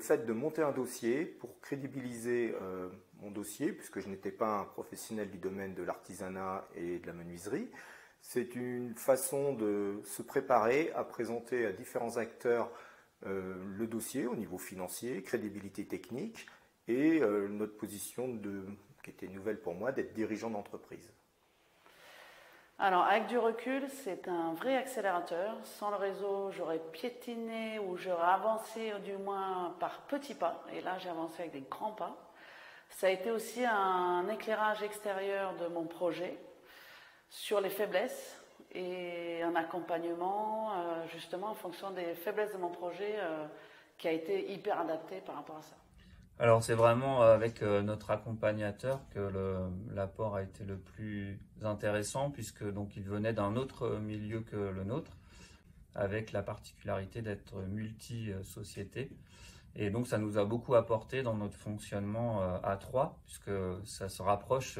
fait de monter un dossier pour crédibiliser mon dossier, puisque je n'étais pas un professionnel du domaine de l'artisanat et de la menuiserie. C'est une façon de se préparer à présenter à différents acteurs le dossier au niveau financier, crédibilité technique et notre position qui était nouvelle pour moi, d'être dirigeant d'entreprise. Alors, avec du recul, c'est un vrai accélérateur. Sans le réseau, j'aurais piétiné ou j'aurais avancé du moins par petits pas. Et là, j'ai avancé avec des grands pas. Ça a été aussi un éclairage extérieur de mon projet sur les faiblesses et un accompagnement justement en fonction des faiblesses de mon projet qui a été hyper adapté par rapport à ça. Alors c'est vraiment avec notre accompagnateur que l'apport a été le plus intéressant puisque donc il venait d'un autre milieu que le nôtre avec la particularité d'être multi-société et donc ça nous a beaucoup apporté dans notre fonctionnement à trois puisque ça se rapproche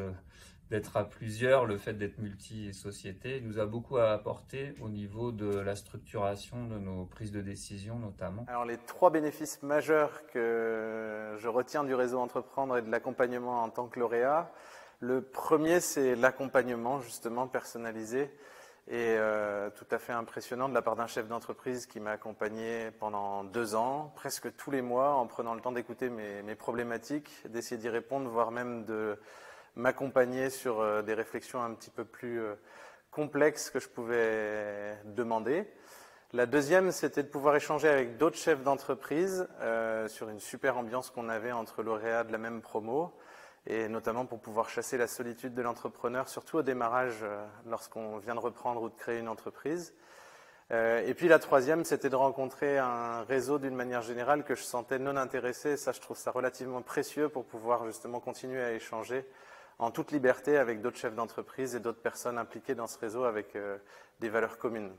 d'être à plusieurs, le fait d'être multi-société nous a beaucoup apporté au niveau de la structuration de nos prises de décision notamment. Alors les trois bénéfices majeurs que je retiens du réseau Entreprendre et de l'accompagnement en tant que lauréat, le premier c'est l'accompagnement justement personnalisé et tout à fait impressionnant de la part d'un chef d'entreprise qui m'a accompagné pendant 2 ans, presque tous les mois en prenant le temps d'écouter mes problématiques, d'essayer d'y répondre, voire même de m'accompagner sur des réflexions un petit peu plus complexes que je pouvais demander. La deuxième, c'était de pouvoir échanger avec d'autres chefs d'entreprise sur une super ambiance qu'on avait entre lauréats de la même promo et notamment pour pouvoir chasser la solitude de l'entrepreneur, surtout au démarrage lorsqu'on vient de reprendre ou de créer une entreprise. Et puis la troisième, c'était de rencontrer un réseau d'une manière générale que je sentais non intéressé. Et ça, je trouve ça relativement précieux pour pouvoir justement continuer à échanger en toute liberté avec d'autres chefs d'entreprise et d'autres personnes impliquées dans ce réseau avec des valeurs communes.